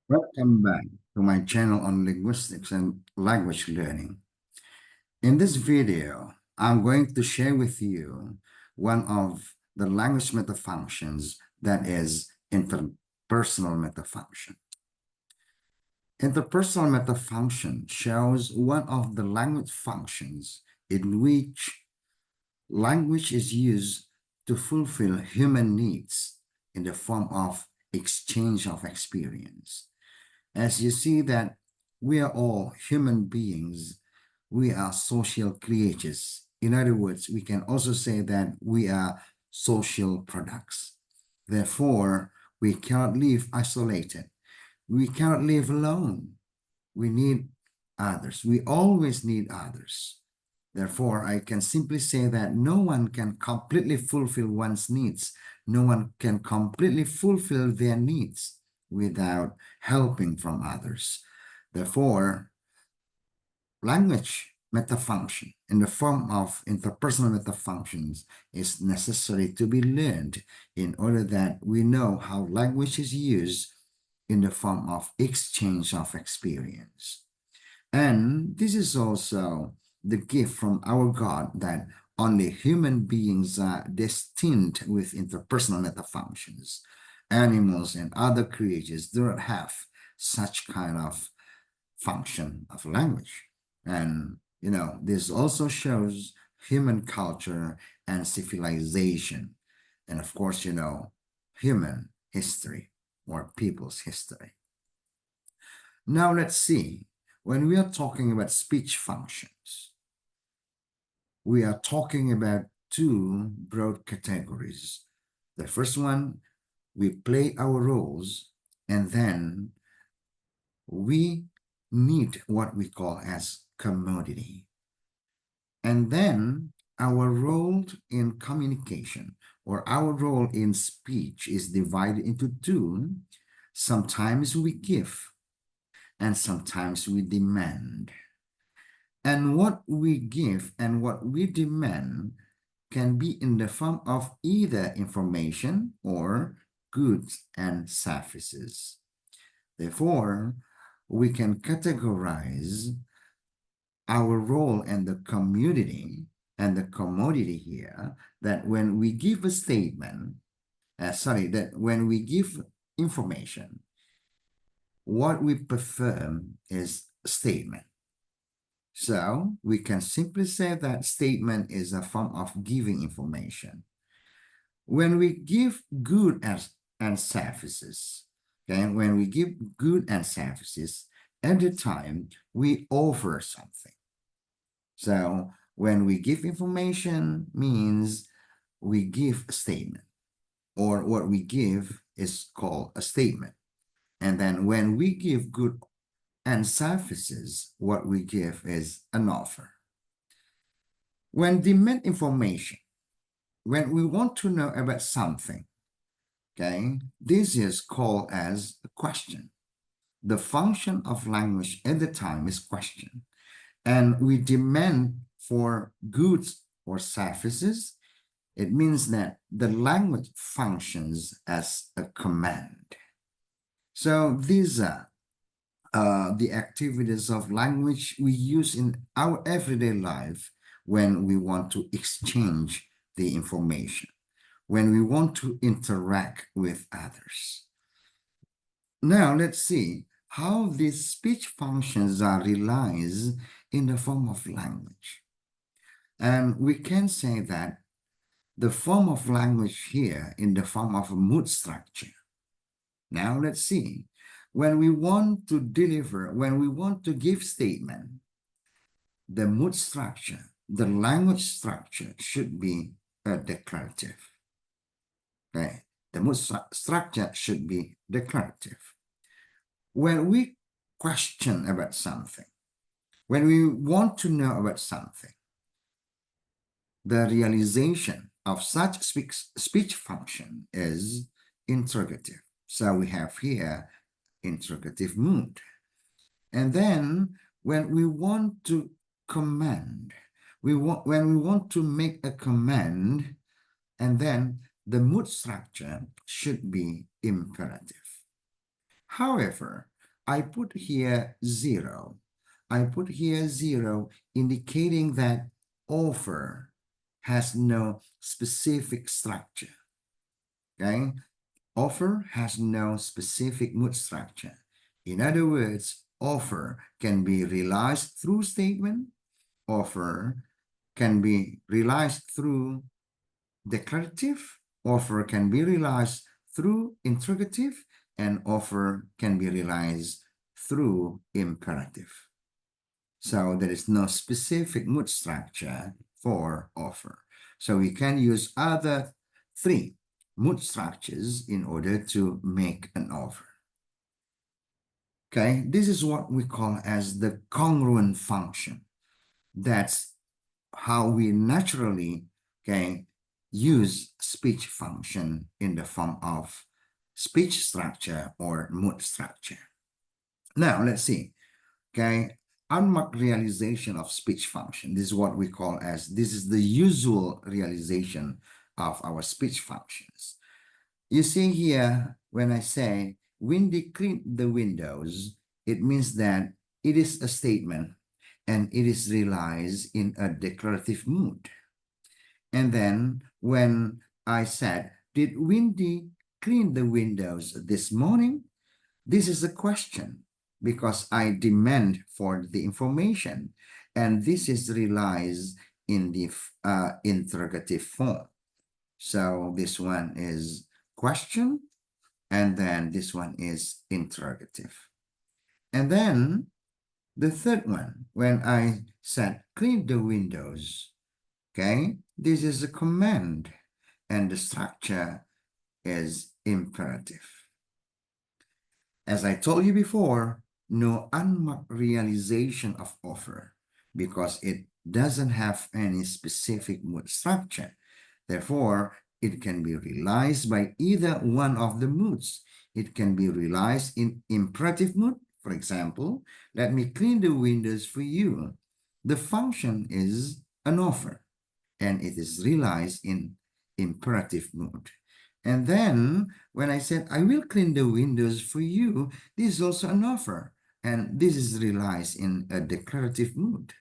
Welcome back to my channel on linguistics and language learning. In this video, I'm going to share with you one of the language metafunctions that is interpersonal metafunction. Interpersonal metafunction shows one of the language functions in which language is used to fulfill human needs in the form of exchange of experience. As you see that we are all human beings, we are social creatures. In other words, we can also say that we are social products. Therefore, we cannot live isolated. We cannot live alone. We need others. We always need others. Therefore, I can simply say that no one can completely fulfill one's needs. No one can completely fulfill their needs without helping from others. Therefore, language metafunction in the form of interpersonal metafunctions is necessary to be learned in order that we know how language is used in the form of exchange of experience. And this is also the gift from our God that only human beings are destined with interpersonal metafunctions. Animals and other creatures do not have such kind of function of language. And, this also shows human culture and civilization. And of course, human history or people's history. Now let's see, when we are talking about speech functions, we are talking about two broad categories. The first one, we play our roles, and then we need what we call as commodity. And then our role in communication or our role in speech is divided into two. Sometimes we give and sometimes we demand. And what we give and what we demand can be in the form of either information or goods and services. Therefore, we can categorize our role in the community and the commodity here that when we give a statement, that when we give information, what we perform is statement. So we can simply say that statement is a form of giving information. When we give goods and services, okay, when we give goods and services, at the time we offer something. So when we give information means we give a statement, or what we give is called a statement. And then when we give goods and services, what we give is an offer. When demand information, when we want to know about something, okay, this is called as a question. The function of language at the time is question. And we demand for goods or services. It means that the language functions as a command. So these are the activities of language we use in our everyday life when we want to exchange the information, when we want to interact with others. Now let's see how these speech functions are realized in the form of language. And we can say that the form of language here in the form of a mood structure. Now let's see, when we want to deliver, when we want to give statement, the mood structure, the language structure should be a declarative. Okay, the mood structure should be declarative. When we question about something, when we want to know about something, the realization of such speech function is interrogative. So we have here interrogative mood. And then when we want to command, when we want to make a command, and then the mood structure should be imperative. However, I put here 0. I put here 0, indicating that offer has no specific structure. Okay? Offer has no specific mood structure. In other words, offer can be realized through statement, offer can be realized through declarative, offer can be realized through interrogative, and offer can be realized through imperative. So there is no specific mood structure for offer. So we can use other 3 mood structures in order to make an offer. Okay, this is what we call as the congruent function. That's how we naturally, okay, use speech function in the form of speech structure or mood structure. Now, let's see, okay, unmarked realization of speech function. This is what we call as, this is the usual realization of our speech functions. You see here, when I say, Wendy cleaned the windows, it means that it is a statement and it is realized in a declarative mood. And then when I said, did Wendy clean the windows this morning? This is a question because I demand for the information, and this is realized in the interrogative form. So this one is question, and then this one is interrogative. And then the third one, when I said clean the windows, okay, this is a command, and the structure is imperative. As I told you before, no unmarked realization of offer because it doesn't have any specific mood structure. Therefore, it can be realized by either one of the moods. It can be realized in imperative mood. For example, let me clean the windows for you. The function is an offer, and it is realized in imperative mood. And then when I said, I will clean the windows for you, this is also an offer. And this is realized in a declarative mood.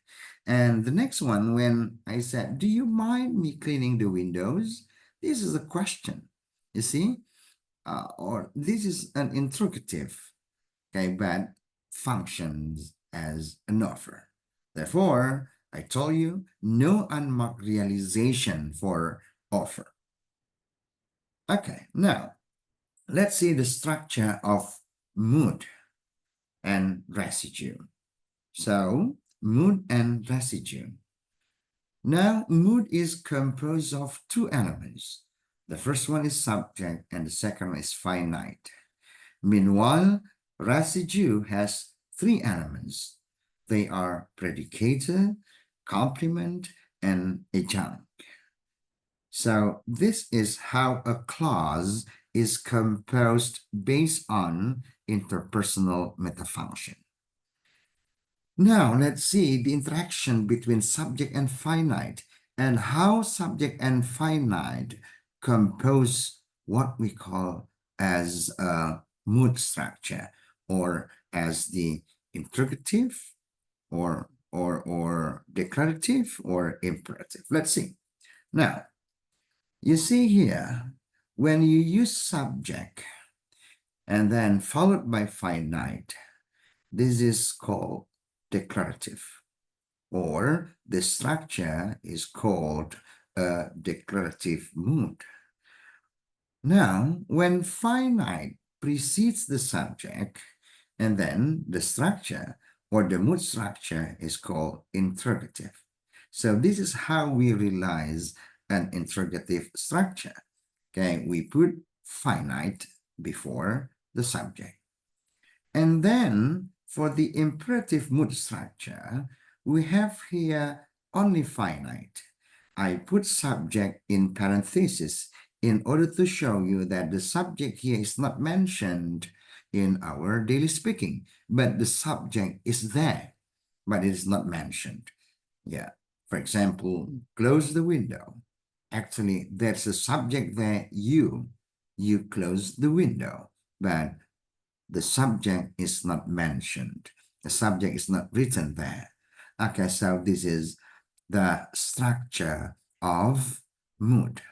And the next one, when I said, do you mind me cleaning the windows? This is a question, you see? Or this is an interrogative, okay, but functions as an offer. Therefore, I told you, no unmarked realization for offer. Okay, now let's see the structure of mood and residue. So, mood and residue. Now, mood is composed of 2 elements. The first one is subject and the second one is finite. Meanwhile, residue has 3 elements. They are predicator, complement, and adjunct. So this is how a clause is composed based on interpersonal metafunction. Now let's see the interaction between subject and finite and how subject and finite compose what we call as a mood structure or as the interrogative or declarative or imperative. Let's see. Now, you see here, when you use subject and then followed by finite, this is called declarative, or the structure is called a declarative mood. Now, when finite precedes the subject, and then the structure or the mood structure is called interrogative. So this is how we realize an interrogative structure. Okay, we put finite before the subject. And then for the imperative mood structure, we have here only finite. I put subject in parentheses in order to show you that the subject here is not mentioned in our daily speaking, but the subject is there, but it is not mentioned. Yeah, for example, close the window. Actually, there's a subject there, you close the window, but the subject is not mentioned. The subject is not written there. Okay, so this is the structure of mood.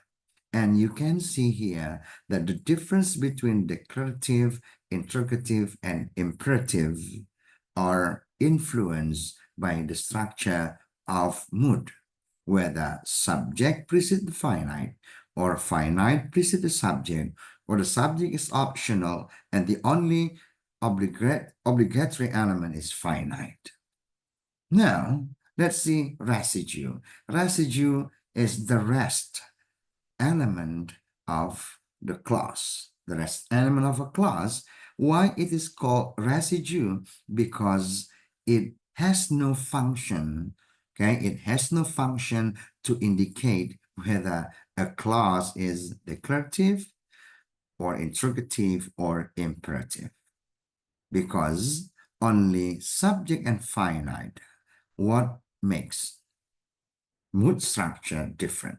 And you can see here that the difference between declarative, interrogative, and imperative are influenced by the structure of mood, whether subject precedes the finite, or finite precedes the subject, or the subject is optional and the only obligatory element is finite. Now, let's see residue. Residue is the rest element of the clause. The rest element of a clause. Why it is called residue? Because it has no function. Okay, it has no function to indicate whether a clause is declarative or interrogative or imperative, because only subject and finite what makes mood structure different.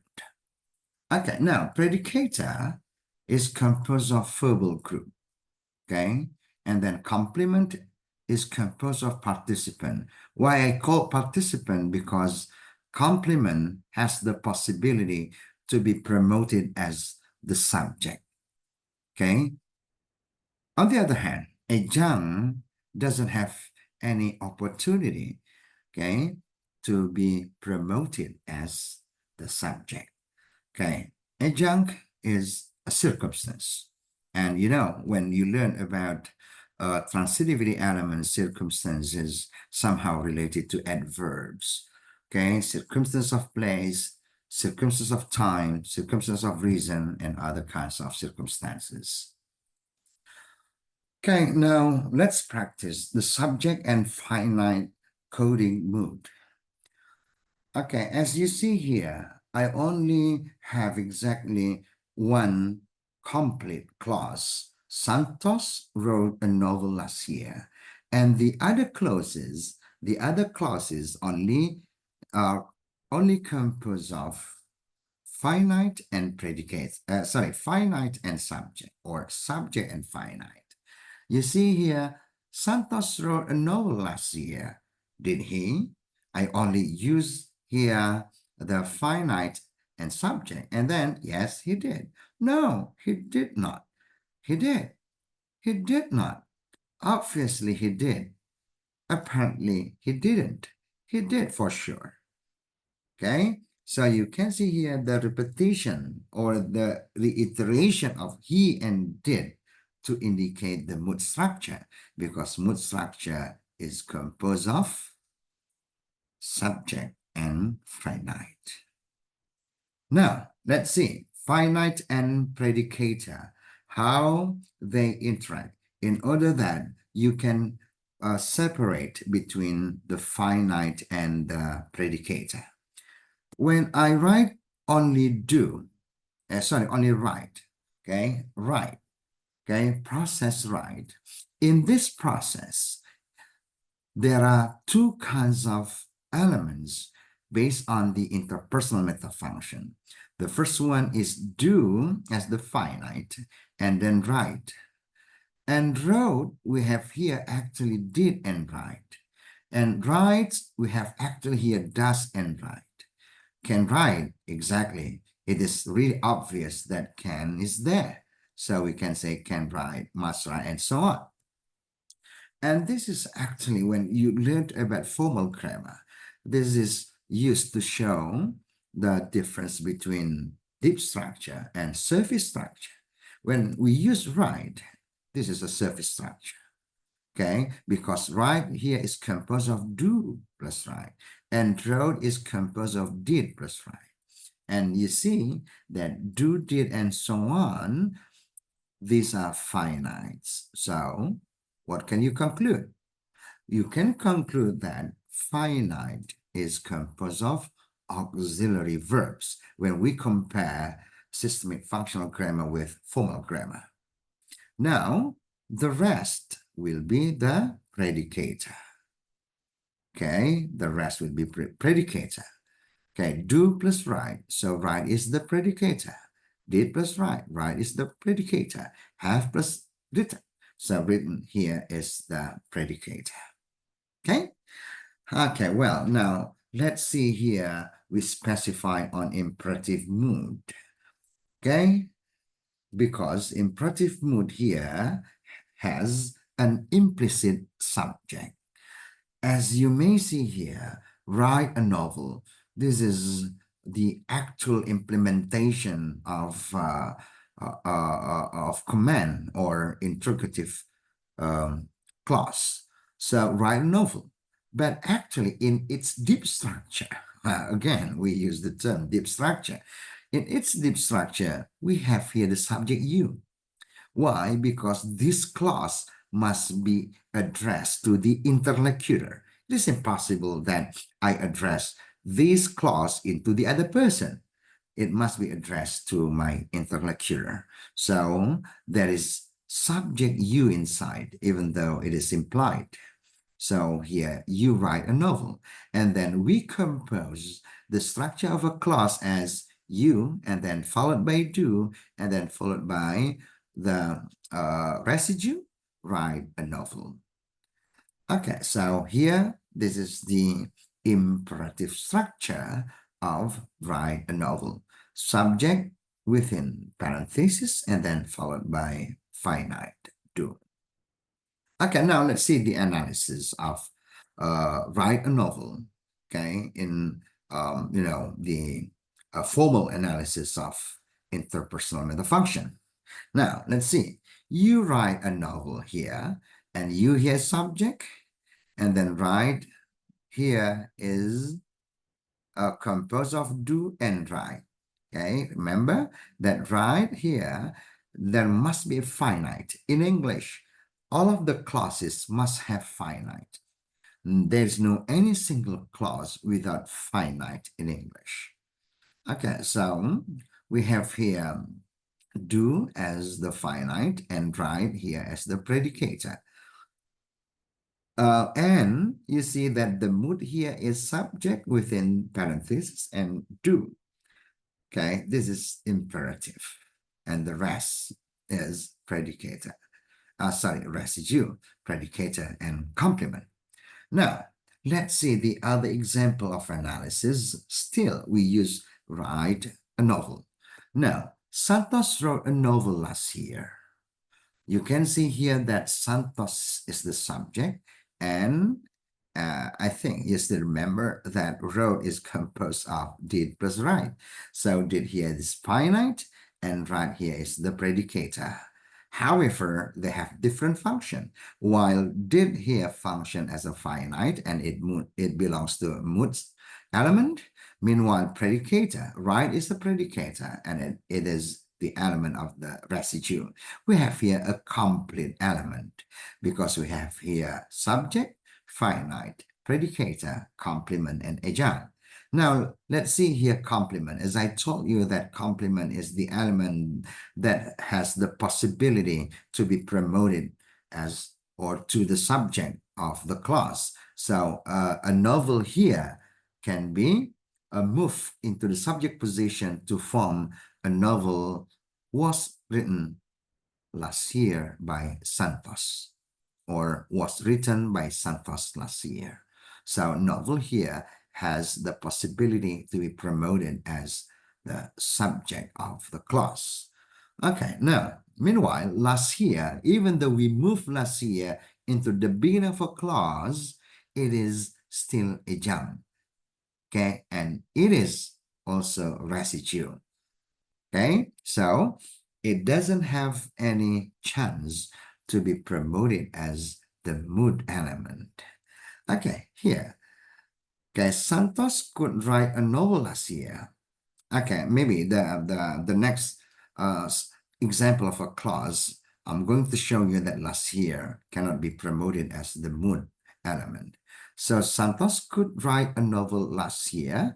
Okay, now predicator is composed of verbal group, okay? And then complement is composed of participant. Why I call participant? Because complement has the possibility to be promoted as the subject, okay? On the other hand, adjunct doesn't have any opportunity, okay, to be promoted as the subject. Okay, adjunct is a circumstance. And you know, when you learn about transitivity elements, circumstances somehow related to adverbs. Okay, circumstance of place, circumstance of time, circumstance of reason, and other kinds of circumstances. Okay, now let's practice the subject and finite coding mood. Okay, as you see here, I only have exactly one complete clause. Santos wrote a novel last year, and the other clauses only are only composed of finite and predicate. Finite and subject, or subject and finite. You see here, Santos wrote a novel last year. Did he? I only use here the finite and subject. And then, yes, he did. No, he did not. He did. He did not. Obviously, he did. Apparently, he didn't. He did for sure. Okay? So you can see here the repetition or the reiteration of he and did to indicate the mood structure, because mood structure is composed of subject and finite. Now, let's see finite and predicator, how they interact in order that you can separate between the finite and the predicator. When I write only do, only write, okay, write, okay, process write. In this process, there are two kinds of elements based on the interpersonal metafunction. The first one is do as the finite, and then write. And wrote, we have here actually did and write. And write, we have actually here does and write. Can write, exactly. It is really obvious that can is there. So we can say can write, must write, and so on. And this is actually when you learned about formal grammar. This is used to show the difference between deep structure and surface structure. When we use write, this is a surface structure. Okay, because write here is composed of do plus write, and wrote is composed of did plus write. And you see that do, did, and so on, these are finites. So what can you conclude? You can conclude that finite is composed of auxiliary verbs when we compare systemic functional grammar with formal grammar. Now, the rest will be the predicator. Okay, the rest will be predicator. Okay, do plus write. So write is the predicator. Did plus write. Write is the predicator. Have plus written. So written here is the predicator. Okay? Okay, well, now let's see here. We specify on imperative mood. Okay? Because imperative mood here has an implicit subject. As you may see here, write a novel. This is the actual implementation of command or interrogative um, clause. So write a novel. But actually, in its deep structure, again, we use the term deep structure. In its deep structure, we have here the subject you. Why? Because this clause must be addressed to the interlocutor. It is impossible that I address this clause into the other person. It must be addressed to my interlocutor. So there is subject you inside, even though it is implied. So here you write a novel, and then we compose the structure of a clause as you, and then followed by do, and then followed by the residue, write a novel. Okay, so here, this is the imperative structure of write a novel. Subject within parentheses, and then followed by finite, do. Okay, now let's see the analysis of write a novel, okay, in, the formal analysis of interpersonal metafunction. Now, let's see. You write a novel here, and you here subject, and then write here is composed of do and write. Okay, remember that right here, there must be a finite. In English, all of the clauses must have finite. There's no any single clause without finite in English. Okay, so we have here do as the finite and write here as the predicator. And you see that the mood here is subject within parentheses and do. Okay, this is imperative, and the rest is predicator. Residue, predicator, and complement. Now, let's see the other example of analysis. Still, we use write a novel. Now, Santos wrote a novel last year. You can see here that Santos is the subject, and I think you still remember that wrote is composed of did plus write. So did here is finite, and write here is the predicator. However, they have different function. While did here function as a finite, and it belongs to a mood element. Meanwhile, predicator, write is the predicator, and it is the element of the residue. We have here a complete element because we have here subject, finite, predicator, complement, and agile. Now, let's see here complement. As I told you that complement is the element that has the possibility to be promoted as or to the subject of the clause. So a novel here can be a move into the subject position to form a novel was written last year by Santos, or was written by Santos last year. So novel here has the possibility to be promoted as the subject of the clause. Okay, now, meanwhile, last year, even though we moved last year into the beginning of a clause, it is still a jump. Okay, and it is also residue. Okay, so it doesn't have any chance to be promoted as the mood element. Okay, here. Okay, Santos could write a novel last year. Okay, maybe the next example of a clause, I'm going to show you that last year cannot be promoted as the mood element. So Santos could write a novel last year.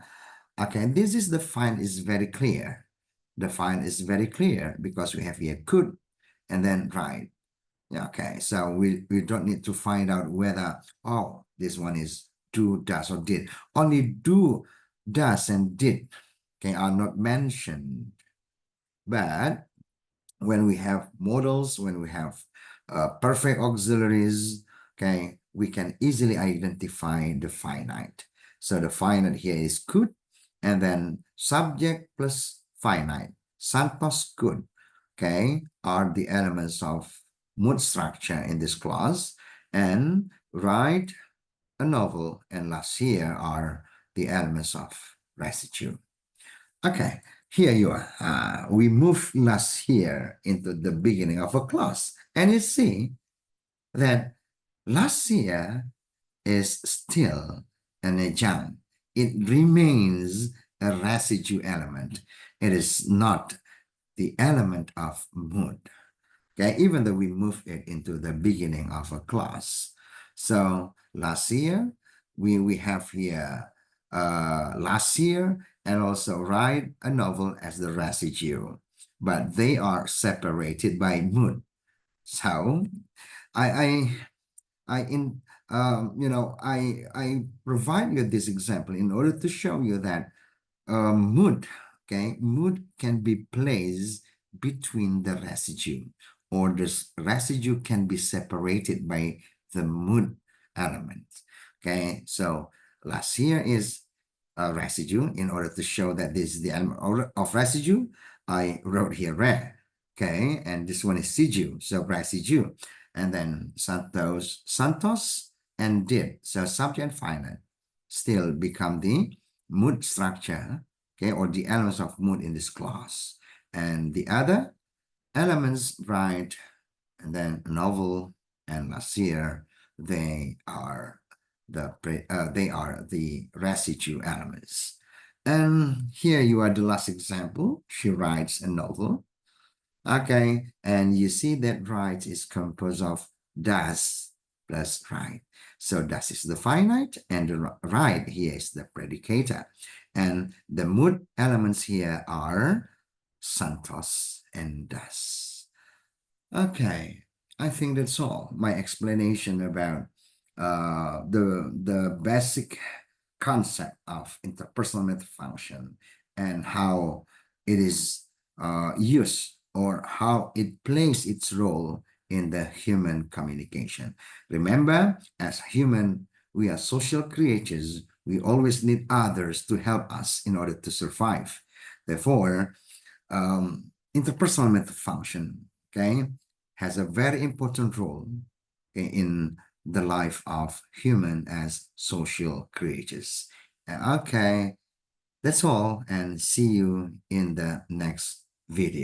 Okay, this is the fine is very clear. The fine is very clear because we have here could and then write. Yeah, okay, so we don't need to find out whether, oh, this one is do, does, or did. Only do, does, and did, okay, are not mentioned. But when we have models, when we have perfect auxiliaries, okay, we can easily identify the finite. So the finite here is could, and then subject plus finite. Santos could, okay, are the elements of mood structure in this class, and write a novel and last year are the elements of residue. Okay, here you are. We move last year into the beginning of a class, and you see that last year is still an adjunct. It remains a residue element. It is not the element of mood. Okay, even though we move it into the beginning of a class. So last year, we have here last year and also write a novel as the residue, but they are separated by mood. So I I I in I provide you this example in order to show you that mood, okay, mood can be placed between the residue, or this residue can be separated by the mood element. Okay, so last here is a residue. In order to show that this is the element of residue, I wrote here re. Okay, and this one is sidu, so residue. And then Santos and did, so subject and finite still become the mood structure, okay, or the elements of mood in this class. And the other elements, right, and then novel and Nasir, they are the residue elements. And here you are the last example. She writes a novel. Okay, and you see that right is composed of does plus right. So does is the finite, and the right here is the predicator. And the mood elements here are Santos and does. Okay, I think that's all. My explanation about the basic concept of interpersonal metafunction and how it is used, or how it plays its role in the human communication. Remember, as human, we are social creatures. We always need others to help us in order to survive. Therefore, interpersonal metafunction, okay, has a very important role in the life of human as social creatures. Okay, that's all, and see you in the next video.